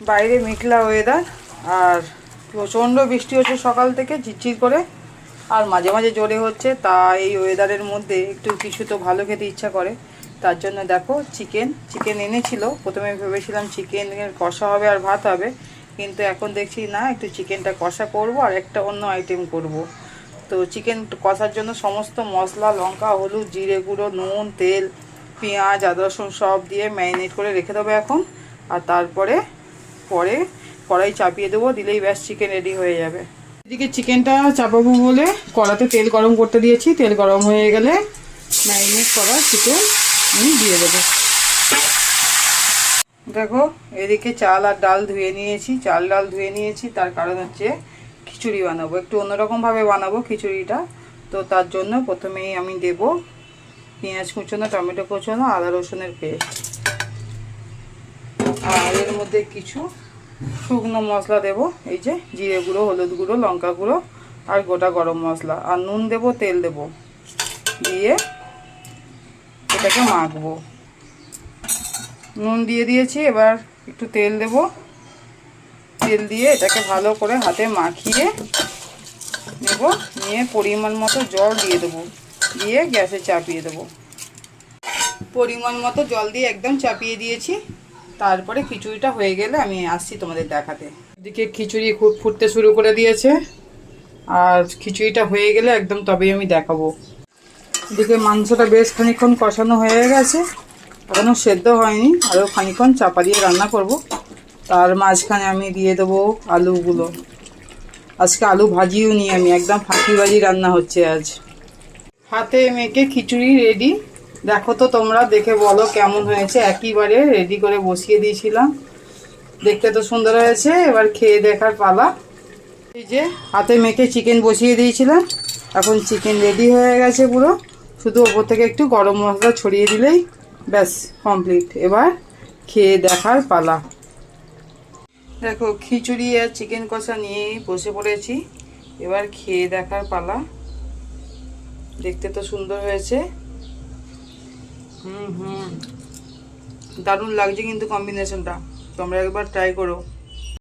বাইরে মেঘলা ওয়েদার, আর প্রচণ্ড বৃষ্টি হচ্ছে সকাল থেকে ঝিরঝির করে, আর মাঝে মাঝে জোরে হচ্ছে। তা এই ওয়েদারের মধ্যে একটু কিছু তো ভালো খেতে ইচ্ছা করে। তার জন্য দেখো চিকেন এনেছিল। প্রথমে ভেবেছিলাম চিকেনের কষা হবে আর ভাত হবে, কিন্তু এখন দেখছি না, একটু চিকেনটা কষা করব আর একটা অন্য আইটেম করব। তো চিকেন কষার জন্য সমস্ত মশলা, লঙ্কা, হলুদ, জিরে গুঁড়ো, নুন, তেল, পেঁয়াজ, আদা রসুন সব দিয়ে ম্যারিনেট করে রেখে দেবো এখন। আর তারপরে কড়াই চাপিয়ে দেবো, দিলেই ব্যাস চিকেন রেডি হয়ে যাবে। এদিকে চিকেনটা চাপাবো বলে কড়াতে তেল গরম করতে দিয়েছি। তেল গরম হয়ে গেলে ম্যারিনেট করা চিকেন আমি দিয়ে দেবো। দেখো এদিকে চাল আর ডাল ধুয়ে নিয়েছি। চাল ডাল ধুয়ে নিয়েছি, তার কারণ হচ্ছে খিচুড়ি বানাবো, একটু অন্যরকমভাবে বানাবো খিচুড়িটা। তো তার জন্য প্রথমেই আমি দেব পেঁয়াজ কুচোনো, টমেটো কুচোনো, আদা রসুনের পেস্ট, আর এর মধ্যে কিছু শুকনো মশলা দেব। এই যে জিরে গুঁড়ো, হলুদ গুঁড়ো, লঙ্কা গুঁড়ো আর গোটা গরম মশলা, আর নুন দেব, তেল দেব, দিয়ে এটাকে মাখবো। নুন দিয়ে দিয়েছি, এবার একটু তেল দেব। তেল দিয়ে এটাকে ভালো করে হাতে মাখিয়ে নেব। নিয়ে পরিমাণ মতো জল দিয়ে দেবো, দিয়ে গ্যাসে চাপিয়ে দেবো। পরিমাণ মতো জল দিয়ে একদম চাপিয়ে দিয়েছি। তারপরে খিচুড়িটা হয়ে গেলে আমি আসছি তোমাদের দেখাতে। এদিকে খিচুড়ি খুব ফুটতে শুরু করে দিয়েছে, আর খিচুড়িটা হয়ে গেলে একদম তবেই আমি দেখাবো। এদিকে মাংসটা বেশ খানিকক্ষণ কষানো হয়ে গেছে, এখনও সেদ্ধ হয়নি, আরও খানিকক্ষণ চাপা দিয়ে রান্না করব। তার মাঝখানে আমি দিয়ে দেবো আলুগুলো। আজকে আলু ভাজিও নি, আমি একদম ফাঁকি ভাজি রান্না হচ্ছে আজ। হাতে মেখে খিচুড়ি রেডি। দেখো তো তোমরা, দেখে বলো কেমন হয়েছে। একইবারে রেডি করে বসিয়ে দিয়েছিলাম, দেখতে তো সুন্দর হয়েছে। এবার খেয়ে দেখার পালা। এই যে হাতে মেখে চিকেন বসিয়ে দিয়েছিলাম, এখন চিকেন রেডি হয়ে গেছে পুরো। শুধু ওপর থেকে একটু গরম মশলা ছড়িয়ে দিলেই ব্যাস কমপ্লিট। এবার খেয়ে দেখার পালা। দেখো খিচুড়ি আর চিকেন কষা নিয়েই বসে পড়েছি, এবার খেয়ে দেখার পালা। দেখতে তো সুন্দর হয়েছে। দারুণ লাগছে কিন্তু কম্বিনেশনটা। তোমরা একবার ট্রাই করো।